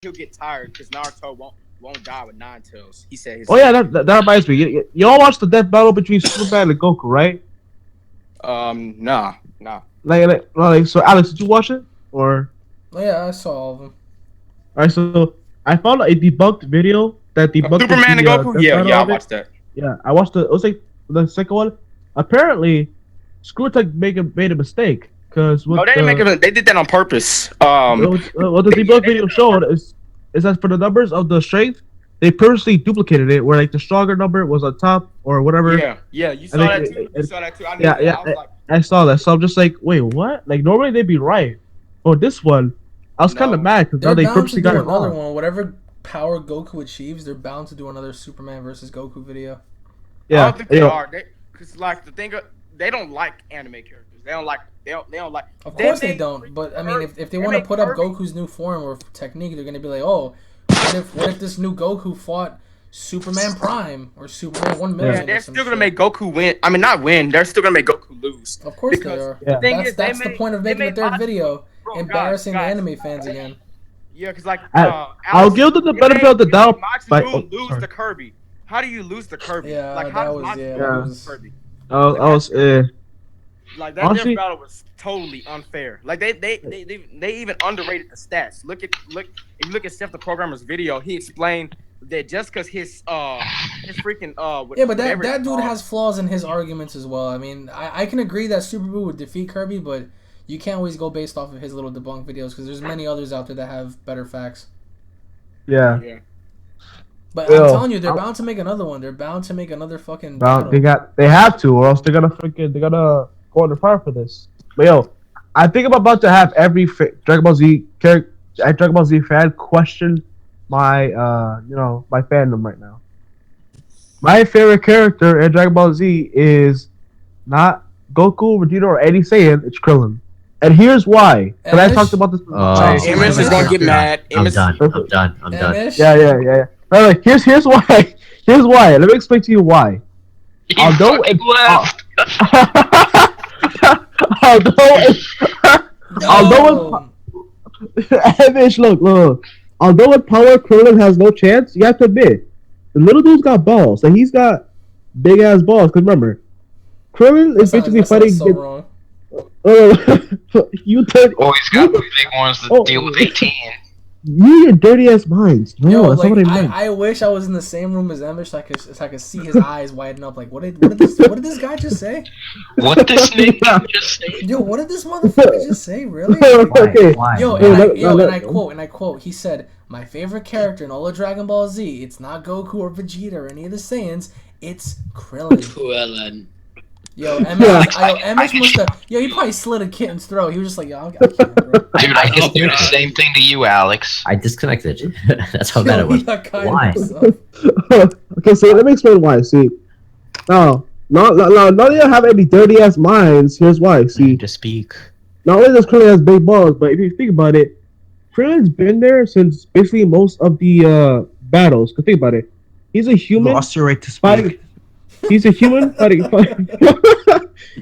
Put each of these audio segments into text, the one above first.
he'll get tired because Naruto won't die with nine tails. He said his. Oh yeah, that reminds me. You all watched the death battle between Superman and Goku, right? Nah. So Alex, did you watch it or? Oh yeah, I saw all of them. All right, so I found a debunked video that debunked Superman and Goku. death battle Yeah, I of it. watched that. Yeah, I watched it was like the second one. Apparently, Screwtech made a mistake because No, they didn't make it. They did that on purpose. what the debunked video showed is that for the numbers of the strength, they purposely duplicated it, where like the stronger number was on top or whatever. Yeah, you saw that too. You saw that too. I knew Yeah, that. yeah, I was like, I saw that. So I'm just like, wait, what? Like normally they'd be right. Oh, this one, I was kind of mad because now They're they bound to purposely do got it another wrong. one. Whatever power Goku achieves, they're bound to do another Superman versus Goku video. Yeah, I don't think they are. Because like the thing, they don't like anime characters. They don't like. They don't like. Of course they don't. But I mean, if they want to put up Goku's new form or technique, they're gonna be like, oh, what if this new Goku fought Superman Prime or Superman 1,000,000? Yeah, they're still gonna make Goku win. I mean, not win. They're still gonna make Goku lose. Of course they are. Yeah. That's the point of making a third video, embarrassing the anime fans again. Yeah, because like I'll give them the benefit of the doubt. Lose to Kirby. How do you lose to Kirby? Yeah, like how does Majin lose to Kirby? Like that honestly, death battle was totally unfair. Like they even underrated the stats. If you look at Steph the Programmer's video, he explained that just because his freaking yeah, but that dude has flaws in his arguments as well. I mean, I can agree that Super Boo would defeat Kirby, but you can't always go based off of his little debunk videos because there's many others out there that have better facts. Yeah. But I'm telling you, they're bound to make another one. They're bound to make another fucking battle. They have to, or else they're gonna go under fire for this. But yo, I think I'm about to have every Dragon Ball Z fan question my my fandom right now. My favorite character in Dragon Ball Z is not Goku, Vegeta, or any Saiyan. It's Krillin, and here's why. Because I talked about this. Amos is gonna get mad. I'm done. Yeah. Like, here's why. Here's why. Let me explain to you why. Although although in power Krillin has no chance, you have to admit the little dude's got balls. Like he's got big ass balls. Cause remember, Krillin is basically fighting. So you did. Oh, he's got the big ones to deal with 18. You your dirty ass minds. No, yo, that's like, not what I meant. I wish I was in the same room as Emish so I could see his eyes widen up. Like, what did this guy just say? What did this nigga just say? Yo, what did this motherfucker just say? Really? Okay. Why? Yo, and I quote. He said, "My favorite character in all of Dragon Ball Z. It's not Goku or Vegeta or any of the Saiyans. It's Krillin." Yo, Emish must have. Yo, he probably slit a kitten's throat. He was just like, yo, I can't, bro. Dude, I just do the same thing to you, Alex. I disconnected. That's how bad it was. Why? Okay, so let me explain why. See, now none of you have any dirty ass minds. Here's why. See, to speak. Not only does Krillin has big balls, but if you think about it, Krillin's been there since basically most of the battles. Cause think about it, he's a human. Lost your right to speak. He's a human fighting.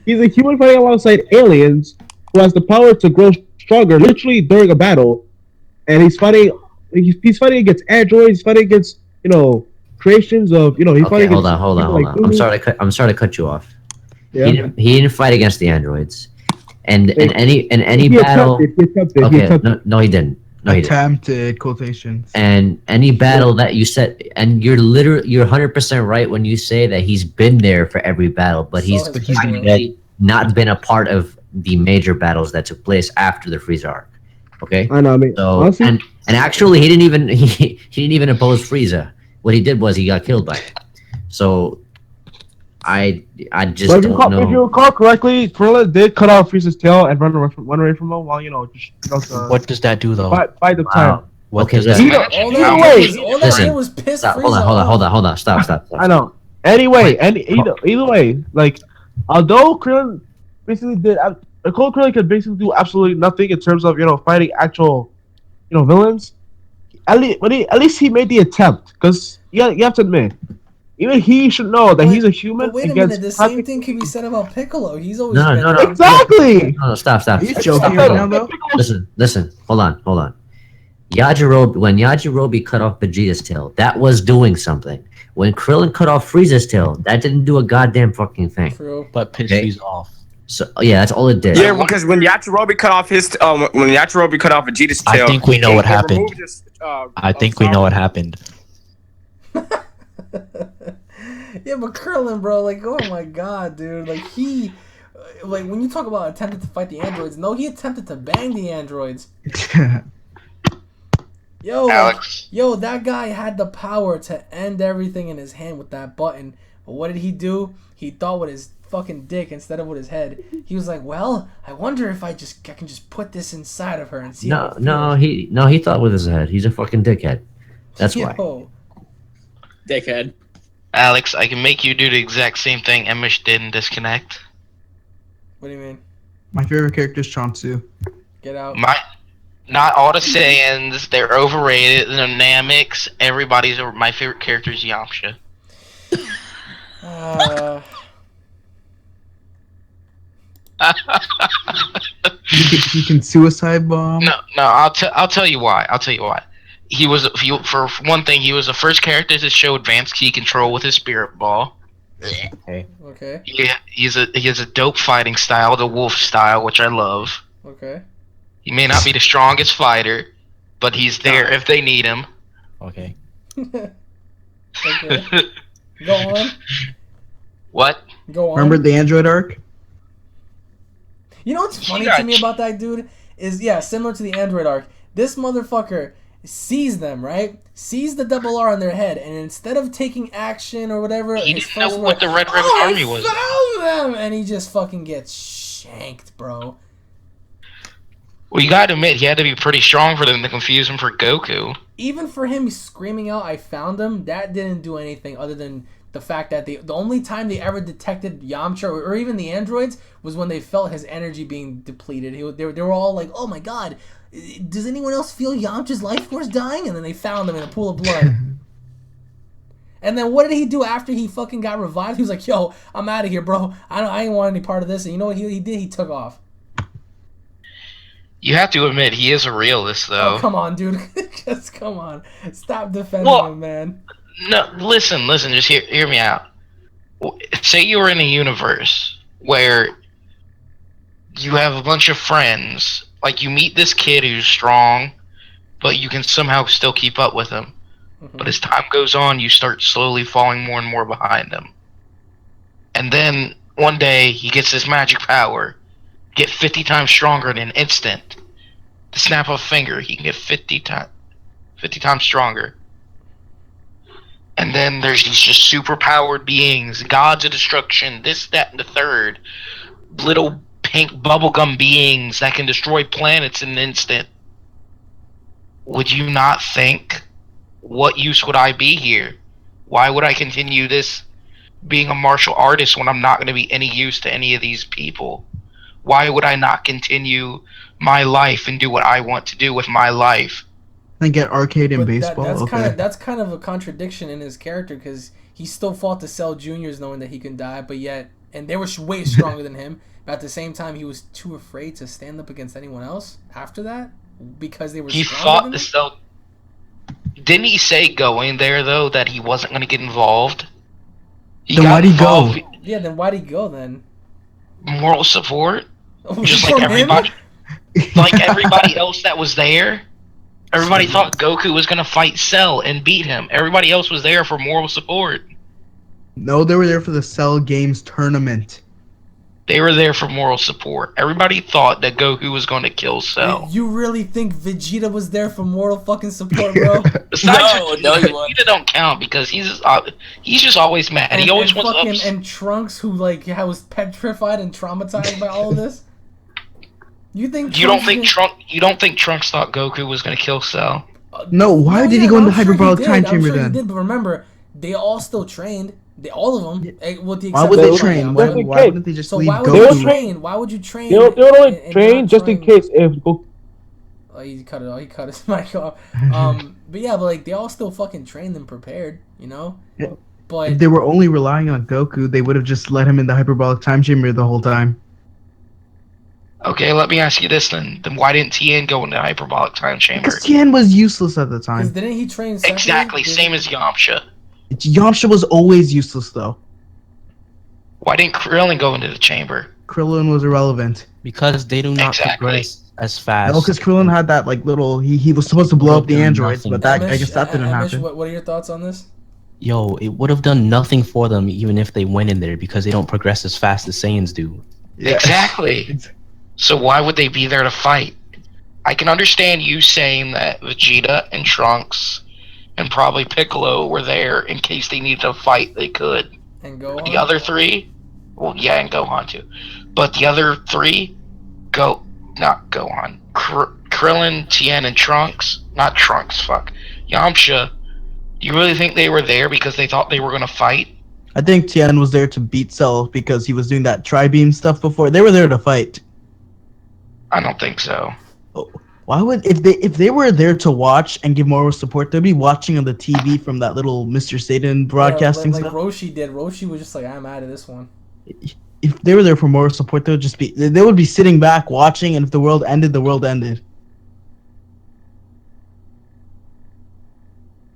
He's a human fighting alongside aliens who has the power to grow stronger, literally during a battle. And he's fighting. He's fighting against androids. He's fighting against creations of He's fighting. Hold on. I'm sorry to cut you off. Yeah. He didn't fight against the androids, and in any battle. He attempted. No, he didn't. No, he didn't. Attempted quotations. And any battle that you said, and you're 100% right when you say that he's been there for every battle, but he's actually not been a part of the major battles that took place after the Frieza arc. Okay. I know. I mean, so honestly, and actually, he didn't even oppose Frieza. What he did was he got killed by it. So I just don't know. If you recall correctly, Krillin did cut off Frieza's tail and run away from him while what does that do though? By the time. What Okay, does that All that did was piss Stop, Frieza hold on. Stop. I know. Anyway, either way, like although Krillin basically did, Krillin could basically do absolutely nothing in terms of fighting actual villains. At least he made the attempt, because you have to admit, even he should know that he's a human. But wait a minute, the same thing can be said about Piccolo. He's always No. Exactly. No, stop. Are you joking right now though? Listen. Hold on. When Yajirobe cut off Vegeta's tail, that was doing something. When Krillin cut off Frieza's tail, that didn't do a goddamn fucking thing. True. But piss Frieza off. So yeah, that's all it did. Yeah, because when Yajirobe cut off Vegeta's tail, I think we know what it happened. removed his, I think we know what happened. Yeah, but Krillin, bro, like, oh my god, dude, like like when you talk about attempted to fight the androids, no, he attempted to bang the androids. Yo, Alex. yo, that guy had the power to end everything in his hand with that button. But what did he do? He thought with his fucking dick instead of with his head. He was like, "Well, I wonder if I can just put this inside of her and see." No, he thought with his head. He's a fucking dickhead. That's why. Dickhead. Alex, I can make you do the exact same thing Emish did in Disconnect. What do you mean? My favorite character is Chonsu. Get out. Not all the Saiyans, they're overrated. The Namex, my favorite character is Yamcha. He can suicide bomb. No, I'll tell you why. For one thing, he was the first character to show advanced key control with his spirit ball. Okay. Okay. Yeah, he has a dope fighting style, the wolf style, which I love. Okay. He may not be the strongest fighter, but he's there if they need him. Okay. Okay. Go on. What? Go on. Remember the Android arc? You know what's funny to me about that dude is, yeah, similar to the Android arc. This motherfucker sees them, right? Sees the double R on their head, and instead of taking action or whatever, He his didn't know first what word, the Red Ribbon "Oh, Army I was." found them, and he just fucking gets shanked, bro. Well, you gotta admit, he had to be pretty strong for them to confuse him for Goku. Even for him screaming out, "I found him," that didn't do anything other than the fact that the only time they ever detected Yamcha or even the androids was when they felt his energy being depleted. They were all like, "Oh my god, does anyone else feel Yamcha's life force dying?" And then they found him in a pool of blood. And then what did he do after he fucking got revived? He was like, "Yo, I'm out of here, bro. I ain't want any part of this." And you know what he did? He took off. You have to admit, he is a realist, though. Oh, come on, dude. Just come on. Stop defending him, man. No, listen, just hear me out. Say you were in a universe where you have a bunch of friends, like you meet this kid who's strong, but you can somehow still keep up with him. Mm-hmm. But as time goes on, you start slowly falling more and more behind him. And then one day he gets this magic power, get 50 times stronger in an instant. The snap of a finger, he can get 50 times stronger. And then there's these just super powered beings, gods of destruction, this, that, and the third. Little pink bubblegum beings that can destroy planets in an instant. Would you not think, what use would I be here? Why would I continue this being a martial artist when I'm not going to be any use to any of these people? Why would I not continue my life and do what I want to do with my life? And get arcade and But baseball. that's kind of a contradiction in his character, because he still fought the Cell Juniors knowing that he can die, but yet, and they were way stronger than him. But at the same time, he was too afraid to stand up against anyone else after that because they were. He stronger fought than the him? Cell. Didn't he say going there though that he wasn't going to get involved? Then why'd he go? Yeah, then why'd he go then? Moral support, just From like him? everybody, like everybody else that was there. Everybody thought Goku was going to fight Cell and beat him. Everybody else was there for moral support. No, they were there for the Cell Games tournament. They were there for moral support. Everybody thought that Goku was going to kill Cell. You really think Vegeta was there for moral fucking support, bro? Besides, Vegeta don't count because he's just always mad. He always wants fucking, ups. and Trunks, who like was petrified and traumatized by all of this. You don't think Trunks thought Goku was going to kill Cell? No, why did he go in the I'm sure hyperbolic he time did. chamber I'm sure then? He did, but remember, they all still trained. All of them. With the Why exception would they of train? Yamcha. Why wouldn't they just So leave why would Goku? you train? Why would you train? They would only and train not just in train- case if Goku. Oh, he cut it off. He cut his mic off. But yeah, but like they all still fucking trained and prepared, you know. Yeah. But If they were only relying on Goku, they would have just let him in the hyperbolic time chamber the whole time. Okay, let me ask you this then. Then why didn't Tien go into hyperbolic time chamber? Because Tien was useless at the Because time. didn't he train separately? Exactly, same as Yamcha. Yamcha was always useless though. Why didn't Krillin go into the chamber? Krillin was irrelevant. Because they do not Exactly. progress as fast. No, because Krillin had that like little. He was supposed to blow up the Done androids, nothing. but that I guess that didn't Amish, happen. what are your thoughts on this? Yo, it would have done nothing for them even if they went in there because they don't progress as fast as Saiyans do. Yeah. Exactly. So why would they be there to fight? I can understand you saying that Vegeta and Trunks and probably Piccolo were there in case they needed to fight. They could. And go But on. the other three, well, yeah, and Gohan too. But the other three, not Gohan. Krillin, Tien, and Trunks. Not Trunks. Fuck. Yamcha. Do you really think they were there because they thought they were gonna fight? I think Tien was there to beat Cell because he was doing that tri-beam stuff before. They were there to fight. I don't think so. Why would if they were there to watch and give moral support, they'd be watching on the TV from that little Mr. Satan broadcasting like stuff. Roshi did. Roshi was just like, I'm out of this one. If they were there for moral support, they would be sitting back watching, and if the world ended, the world ended.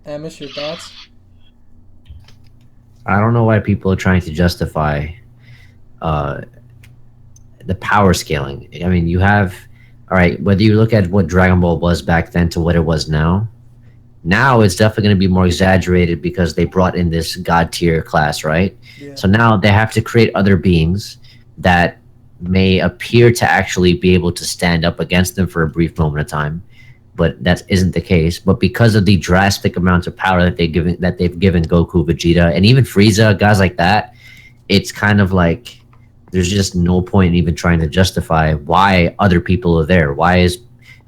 Amish, your thoughts? I don't know why people are trying to justify the power scaling. I mean, you have, all right, whether you look at what Dragon Ball was back then to what it was now it's definitely going to be more exaggerated because they brought in this god tier class, right? Yeah. So now they have to create other beings that may appear to actually be able to stand up against them for a brief moment of time, but that isn't the case. But because of the drastic amounts of power that they've given Goku, Vegeta, and even Frieza, guys like that, it's kind of like there's just no point in even trying to justify why other people are there.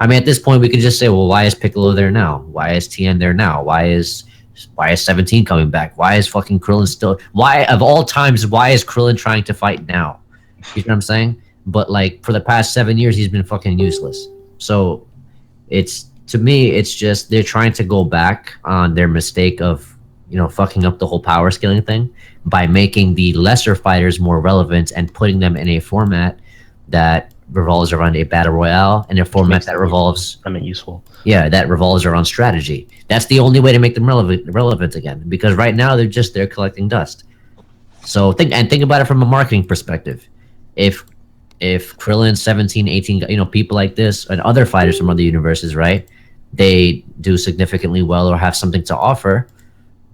I mean, at this point, we could just say, well, why is Piccolo there now? Why is Tien there now? Why is 17 coming back? Why is fucking Krillin still? Why, of all times, why is Krillin trying to fight now? You know what I'm saying? But like for the past 7 years, he's been fucking useless. So to me, it's just they're trying to go back on their mistake of, fucking up the whole power scaling thing by making the lesser fighters more relevant and putting them in a format that revolves around a battle royale and a format that revolves useful. Yeah, that revolves around strategy. That's the only way to make them relevant again, because right now they're collecting dust. So think about it from a marketing perspective. If Krillin, 17, 18, people like this and other fighters from other universes, right? They do significantly well or have something to offer.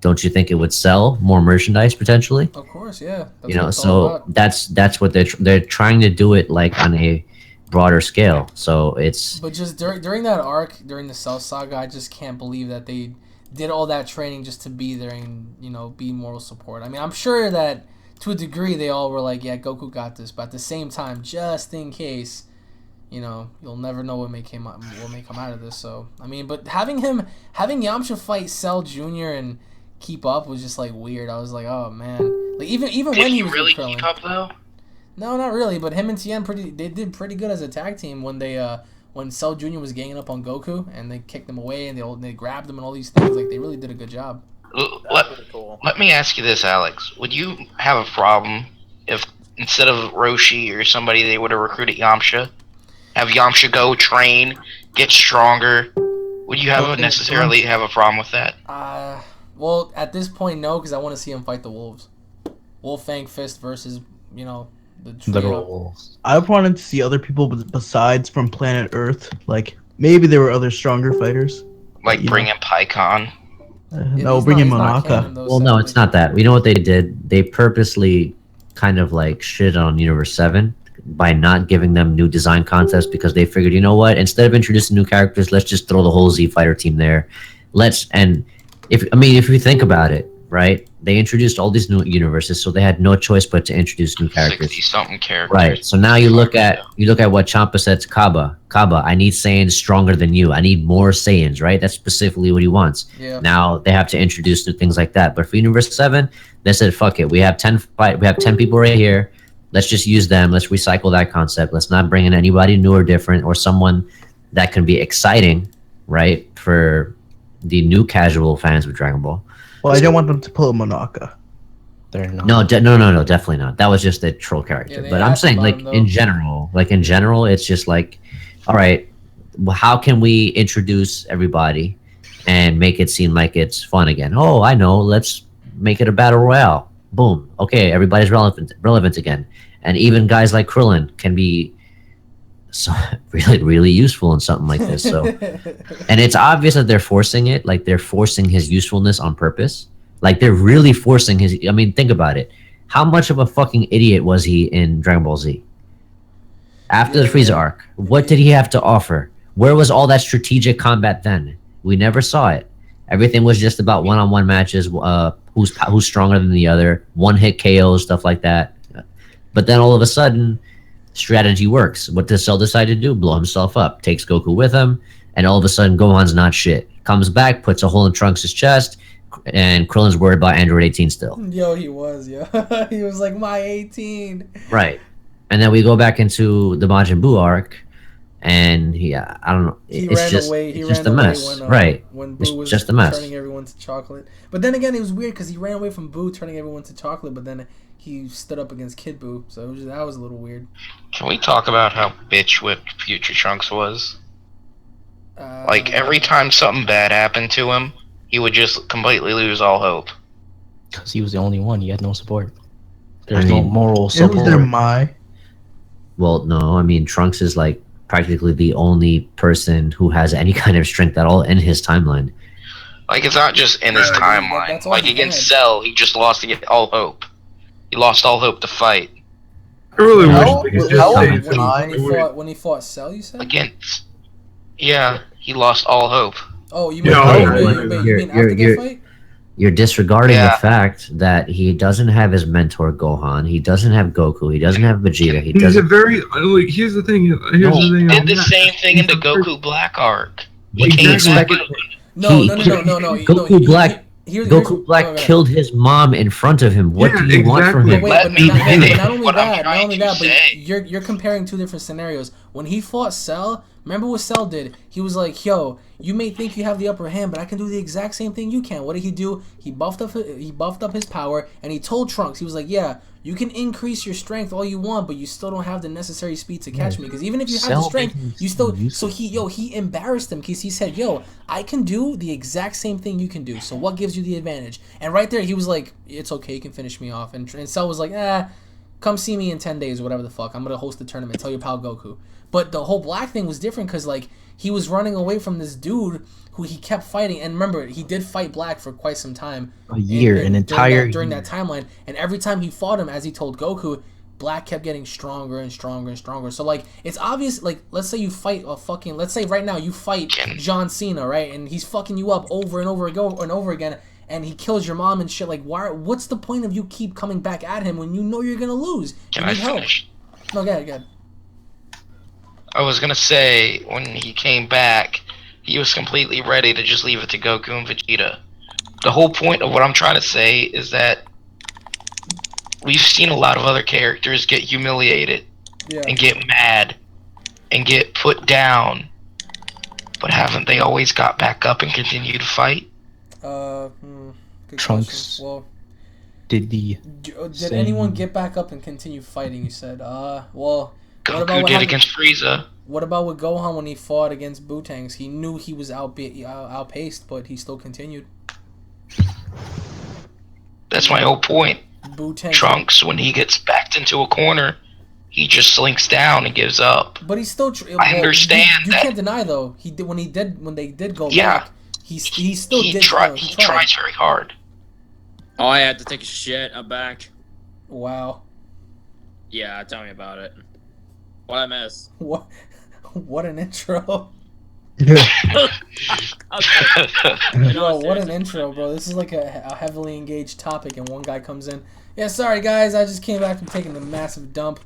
Don't you think it would sell more merchandise potentially? Of course, yeah. That's what it's all So about. that's what they're trying to do it like on a broader scale. So it's. But just during that arc, during the Cell Saga, I just can't believe that they did all that training just to be there and be moral support. I mean, I'm sure that to a degree they all were like, yeah, Goku got this, but at the same time, just in case, you'll never know what may come out of this. So I mean, but having Yamcha fight Cell Jr. and keep up was just like weird. I was like, oh man, like even when he was really with Krillin. keep up though? No, not really. But him and Tien they did pretty good as a tag team when when Cell Jr. was ganging up on Goku and they kicked him away and they grabbed him and all these things. Like they really did a good job. Let me ask you this, Alex. Would you have a problem if instead of Roshi or somebody they would have recruited Yamcha? Have Yamcha go train, get stronger? Would you necessarily have a problem with that? Well, at this point, no, because I want to see him fight the wolves. Wolfang Fist versus, the trio. Wolves. I wanted to see other people besides from planet Earth. Like maybe there were other stronger fighters. Like bring in Pycon? No, bring in Monaka. Well, no, it's not that. You know what they did? They purposely kind of like shit on Universe 7 by not giving them new design concepts because they figured, you know what? Instead of introducing new characters, let's just throw the whole Z Fighter team there. If you think about it, right? They introduced all these new universes, so they had no choice but to introduce new characters. 60-something characters. Right. So now you look at what Champa said to Kaba. Kaba, I need Saiyans stronger than you. I need more Saiyans, right? That's specifically what he wants. Yeah. Now they have to introduce new things like that. But for Universe 7, they said, fuck it. We have 10 people right here. Let's just use them. Let's recycle that concept. Let's not bring in anybody new or different or someone that can be exciting, right? For the new casual fans of Dragon Ball. Well, I don't want them to pull a Monaka. there. No. No, no, definitely not. That was just a troll character. they But I'm asked saying, about like him, though. in general, it's just like, all right, well, how can we introduce everybody and make it seem like it's fun again? Oh, I know. Let's make it a battle royale. Boom. Okay, everybody's relevant again. And even guys like Krillin can be so really useful in something like this. So, and it's obvious that they're forcing it. Like they're forcing his usefulness on purpose. Like they're really forcing his. I mean, think about it. How much of a fucking idiot was he in Dragon Ball Z? After the Frieza arc, what did he have to offer? Where was all that strategic combat then? We never saw it. Everything was just about one-on-one matches. Who's stronger than the other? One-hit KOs, stuff like that. But then all of a sudden, strategy works. What does Cell decide to do? Blow himself up. Takes Goku with him, and all of a sudden, Gohan's not shit. Comes back, puts a hole in Trunks' chest, and Krillin's worried about Android 18 still. Yo, he was, yo. He was like, my 18. Right. And then we go back into the Majin Buu arc, and I don't know. He It's ran just, away. it's just a mess. Right. When It's Boo was just a mess. turning everyone to chocolate. But then again, it was weird because he ran away from Boo turning everyone to chocolate, but then he stood up against Kid Buu, so that was a little weird. Can we talk about how bitch whipped Future Trunks was? Like every time something bad happened to him, he would just completely lose all hope. Because he was the only one. He had no support. There's no moral support. It was their Mai. Well, no. I mean, Trunks is like practically the only person who has any kind of strength at all in his timeline. Like it's not just in his timeline. that's all Like he against had. Cell, he just lost all hope. He lost all hope to fight. I really How- wish they could how just old say was when he fought Cell, you said? Against, yeah, he lost all hope. Oh, you mean, Yeah, you mean after the fight? You're disregarding Yeah. the fact that he doesn't have his mentor Gohan. He doesn't have Goku. He doesn't have Vegeta. He He's a doesn't. very like. Here's the thing. Here's He the thing. did on the that. same thing in the He's a very- Goku Black arc. He What do you came expect? back. No. Goku Black. Goku Black killed his mom in front of him. What Yeah, do you want from exactly. him? Wait, Let but me finish not only what I'm that, trying to but say. you're comparing two different scenarios. When he fought Cell, remember what Cell did? He was like, "Yo, you may think you have the upper hand, but I can do the exact same thing you can." What did he do? He buffed up his power, and he told Trunks, he was like, "Yeah, you can increase your strength all you want, but you still don't have the necessary speed to catch me. Because even if you have the Cell strength, made him you still." so So he embarrassed him because he said, "Yo, I can do the exact same thing you can do. So what gives you the advantage?" And right there, he was like, "It's okay, you can finish me off." And Cell was like, come see me in 10 days or whatever the fuck. I'm gonna host the tournament. Tell your pal Goku. But the whole Black thing was different because like he was running away from this dude who he kept fighting. And remember, he did fight Black for quite some time. A year, an entire during year. that timeline. And every time he fought him, as he told Goku, Black kept getting stronger and stronger and stronger. So like it's obvious. Like let's say you fight let's say right now you fight John Cena, right? And he's fucking you up over and over again. And he kills your mom and shit. Like, what's the point of you keep coming back at him when you know you're gonna lose? Can You I need help. finish? No, go ahead. I was gonna say when he came back, he was completely ready to just leave it to Goku and Vegeta. The whole point of what I'm trying to say is that we've seen a lot of other characters get humiliated Yeah. and get mad and get put down, but haven't they always got back up and continued to fight? Good Trunks. question. Well, Did the did same- anyone get back up and continue fighting? You said. Well, what Goku about what did happened- against Frieza. What about with Gohan when he fought against Bootangs? He knew he was outpaced, but he still continued. That's my whole point. Bootangs. Trunks, when he gets backed into a corner, he just slinks down and gives up. But he's still. I understand You that. can't deny though. He did when they did go Yeah. back. He still He did. tried. He He tried. tries very hard. Oh, I had to take a shit. I'm back. Wow. Yeah, tell me about it. What I miss? What? What an intro. Okay. Yo, what an intro, bro. This is like a heavily engaged topic, and one guy comes in. Yeah, sorry guys, I just came back from taking a massive dump.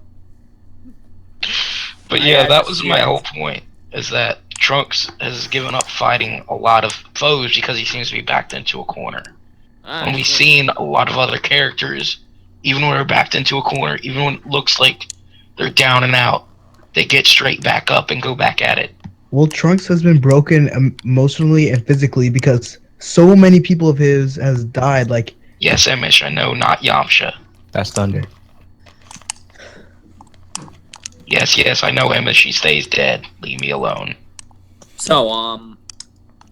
But I yeah, had that to was see my it. whole point. Is that Trunks has given up fighting a lot of foes because he seems to be backed into a corner. And we've seen a lot of other characters, even when they're backed into a corner, even when it looks like they're down and out, they get straight back up and go back at it. Well, Trunks has been broken emotionally and physically because so many people of his has died. Like Yes, Emish, I know, not Yamcha. That's Thunder. Yes, I know Emish, she stays dead. Leave me alone. So,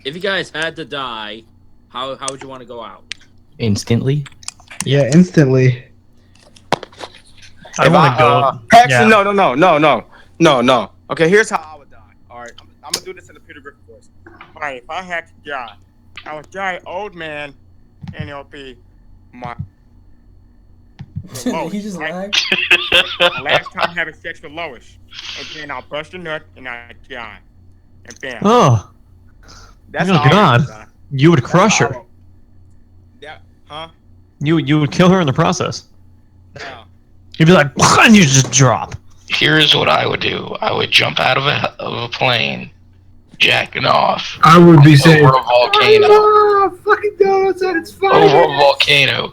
if you guys had to die, how would you want to go out? Instantly. Yeah, instantly. I want to go. Actually, Yeah. no. Okay, here's how I would die. All right, I'm gonna do this in the Peter Griffin voice. All right, if I had to die, I would die old man, and it'll be my Lois, He just right? lagged. My last time having sex with Lois, and then I'll bust a nut and I die, and bam. Oh, That's oh how I God. would die. you would That's crush how I her. would- Huh? You would kill her in the process. Yeah. You'd be like, and you just drop. Here's what I would do. I would jump out of a plane, jacking off, I would be saying, over a volcano. fucking donuts at its Over a volcano.